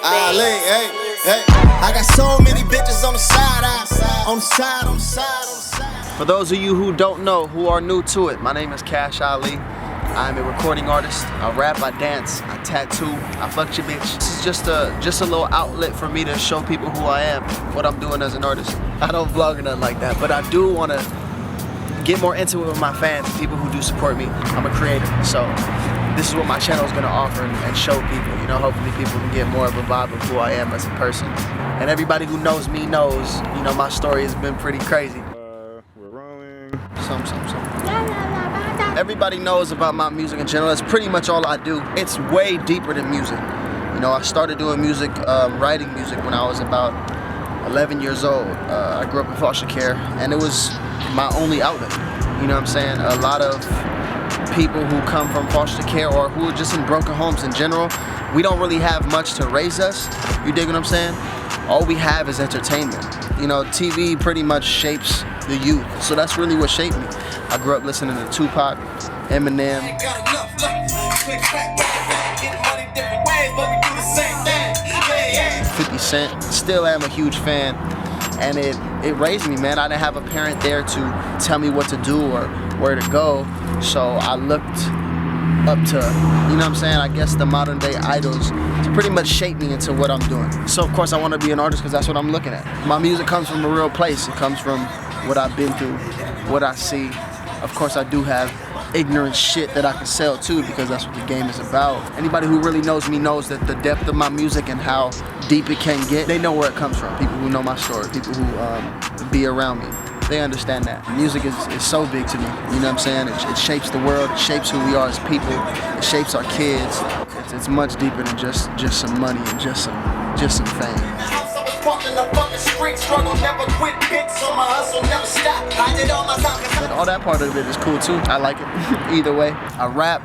Ali, hey, hey. I got so many bitches on the side, on the side, on the side. For those of you who don't know, who are new to it, my name is Cash Ali. I'm a recording artist. I rap, I dance, I tattoo, I fuck your bitch. This is just a little outlet for me to show people who I am, what I'm doing as an artist. I don't vlog or nothing like that, but I do want to get more intimate with my fans, people who do support me. I'm a creator, so this is what my channel is going to offer and show people. You know, hopefully people can get more of a vibe of who I am as a person. And everybody who knows me knows, you know, my story has been pretty crazy. We're rolling. Some. Everybody knows about my music in general. That's pretty much all I do. It's way deeper than music. You know, I started doing music, writing music when I was about 11 years old. I grew up in foster care, and it was my only outlet. You know what I'm saying? A lot of people who come from foster care or who are just in broken homes in general, we don't really have much to raise us. You dig what I'm saying? All we have is entertainment. You know, TV pretty much shapes the youth. So that's really what shaped me. I grew up listening to Tupac, Eminem, 50 Cent. Still am a huge fan. And it raised me, man. I didn't have a parent there to tell me what to do or where to go. So I looked up to, you know what I'm saying, I guess the modern day idols to pretty much shape me into what I'm doing. So of course I want to be an artist because that's what I'm looking at. My music comes from a real place. It comes from what I've been through, what I see. Of course I do have ignorant shit that I can sell too, because that's what the game is about. Anybody who really knows me knows that the depth of my music and how deep it can get, they know where it comes from. People who know my story, people who be around me, they understand that. Music is so big to me, you know what I'm saying? It shapes the world, it shapes who we are as people, it shapes our kids. It's much deeper than just some money and just some fame. And all that part of it is cool too. I like it. Either way, I rap,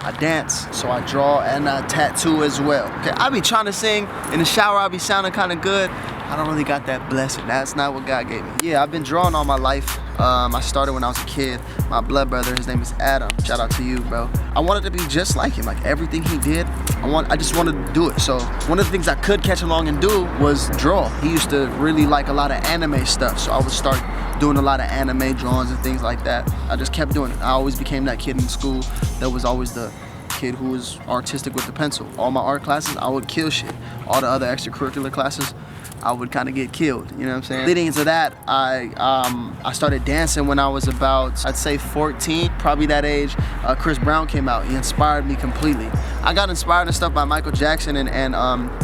I dance, so I draw and I tattoo as well. Okay, I be trying to sing in the shower. I be sounding kind of good. I don't really got that blessing. That's not what God gave me. Yeah, I've been drawing all my life. I started when I was a kid. My blood brother, his name is Adam. Shout out to you, bro. I wanted to be just like him. Like everything he did, I just wanted to do it. So one of the things I could catch along and do was draw. He used to really like a lot of anime stuff, so I would start doing a lot of anime drawings and things like that. I just kept doing it. I always became that kid in school that was always the kid who was artistic with the pencil. All my art classes, I would kill shit. All the other extracurricular classes, I would kind of get killed, you know what I'm saying? Leading into that, I started dancing when I was about, I'd say 14, probably that age. Chris Brown came out, he inspired me completely. I got inspired and stuff by Michael Jackson and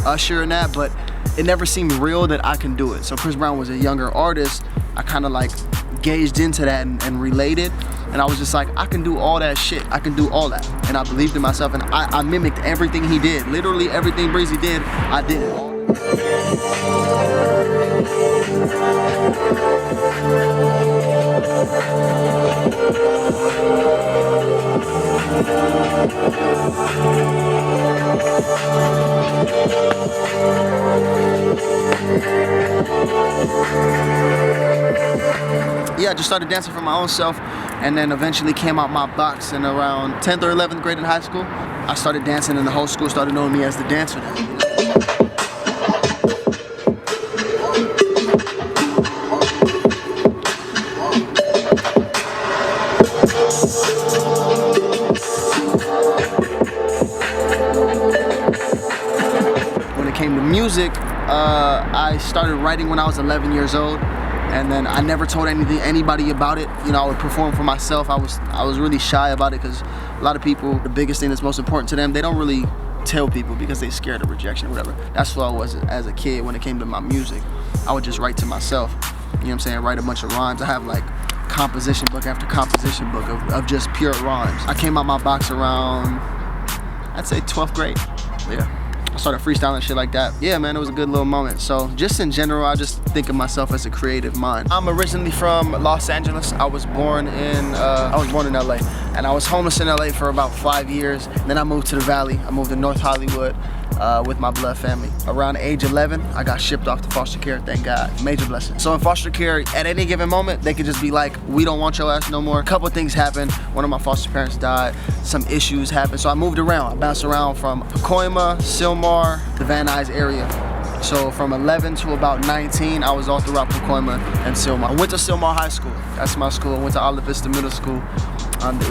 Usher and that, but it never seemed real that I can do it. So Chris Brown was a younger artist. I kind of like gauged into that and related. And I was just like, I can do all that shit. I can do all that. And I believed in myself and I mimicked everything he did. Literally everything Breezy did, I did it. Yeah, I just started dancing for my own self and then eventually came out my box in around 10th or 11th grade in high school. I started dancing and the whole school started knowing me as the dancer now. When it came to music, I started writing when I was 11 years old, and then I never told anybody about it. You know, I would perform for myself. I was really shy about it because a lot of people, the biggest thing that's most important to them, they don't really tell people because they're scared of rejection or whatever. That's what I was as a kid when it came to my music. I would just write to myself, you know what I'm saying, write a bunch of rhymes. I have like composition book after composition book of just pure rhymes. I came out my box around, I'd say 12th grade, yeah. I started freestyling shit like that. Yeah, man, it was a good little moment. So just in general, I just think of myself as a creative mind. I'm originally from Los Angeles. I was born in LA, and I was homeless in LA for about 5 years. And then I moved to the Valley. I moved to North Hollywood. with my blood family. Around age 11, I got shipped off to foster care, thank God. Major blessing. So in foster care, at any given moment, they could just be like, we don't want your ass no more. A couple of things happened. One of my foster parents died. Some issues happened. So I moved around. I bounced around from Pacoima, Sylmar, the Van Nuys area. So from 11 to about 19, I was all throughout Pacoima and Sylmar. I went to Sylmar High School. That's my school. I went to Olive Vista Middle School.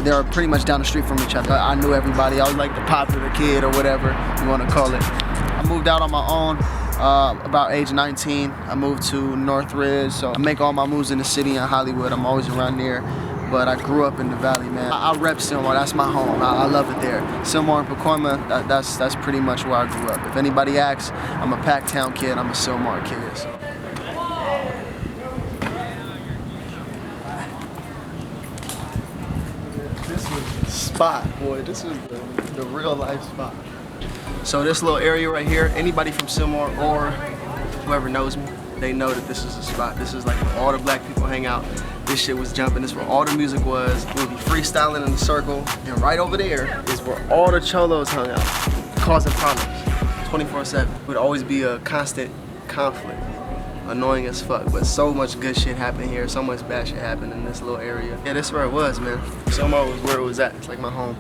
They're pretty much down the street from each other. I knew everybody. I was like the popular kid or whatever you want to call it. I moved out on my own about age 19. I moved to Northridge, so I make all my moves in the city in Hollywood. I'm always around there, but I grew up in the Valley, man. I rep Sylmar. That's my home. I love it there. Sylmar and Pacoima, that's pretty much where I grew up. If anybody asks, I'm a Packtown kid. I'm a Sylmar kid. So. This was the spot, boy. This was the real life spot. So this little area right here, anybody from Sylmar or whoever knows me, they know that this is the spot. This is like where all the black people hang out. This shit was jumping. This is where all the music was. We'll be freestyling in the circle. And right over there is where all the cholos hung out, causing problems 24/7. It would always be a constant conflict. Annoying as fuck, but so much good shit happened here, so much bad shit happened in this little area. Yeah, this is where it was, man. Sylmar was where it was at. It's like my home.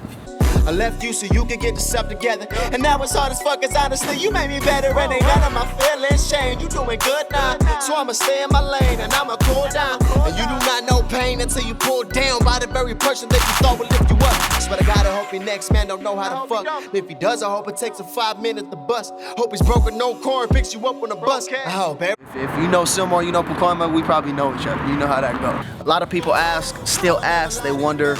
I left you so you could get yourself together. And now it's hard as fuck, cause honestly, you made me better. And ain't none of my feelings change. You doing good now. So I'ma stay in my lane and I'ma cool down. And you do not know pain until you pull down by the very person that you thought would lift you up. I swear to God, I hope your next man don't know how to fuck. If he does, I hope it takes him 5 minutes to bust. Hope he's broken, no corn, picks you up on a bus. I hope, baby. If you know Sylmar, you know Pacoima, we probably know each other. You know how that goes. A lot of people still ask, they wonder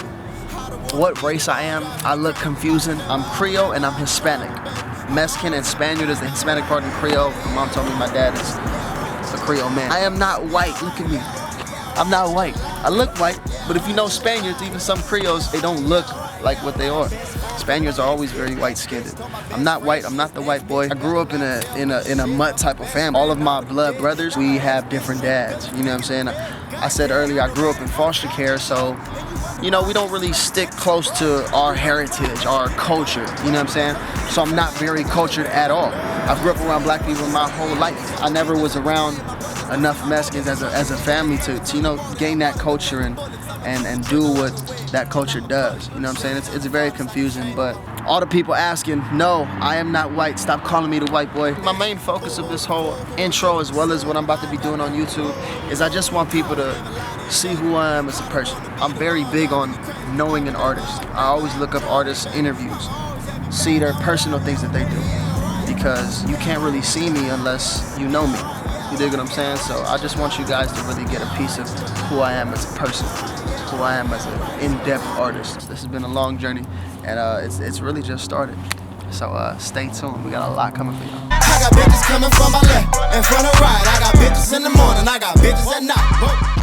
what race I am. I look confusing. I'm Creole and I'm Hispanic. Mexican and Spaniard is the Hispanic part of Creole. My mom told me my dad is a Creole man. I am not white, look at me. I'm not white. I look white, but if you know Spaniards, even some Creoles, they don't look like what they are. Spaniards are always very white-skinned. I'm not white, I'm not the white boy. I grew up in a mutt type of family. All of my blood brothers, we have different dads, you know what I'm saying? I said earlier, I grew up in foster care, so, you know, we don't really stick close to our heritage, our culture, you know what I'm saying? So I'm not very cultured at all. I grew up around black people my whole life. I never was around enough Mexicans as a family to you know, gain that culture and do what that culture does. You know what I'm saying? It's very confusing, but all the people asking, no, I am not white. Stop calling me the white boy. My main focus of this whole intro, as well as what I'm about to be doing on YouTube, is I just want people to see who I am as a person. I'm very big on knowing an artist. I always look up artists' interviews, see their personal things that they do, because you can't really see me unless you know me. You dig what I'm saying? So I just want you guys to really get a piece of who I am as a person, who I am as an in-depth artist. This has been a long journey, and it's really just started. So stay tuned. We got a lot coming for y'all. I got bitches coming from my left and from the right. I got bitches in the morning. I got bitches at night.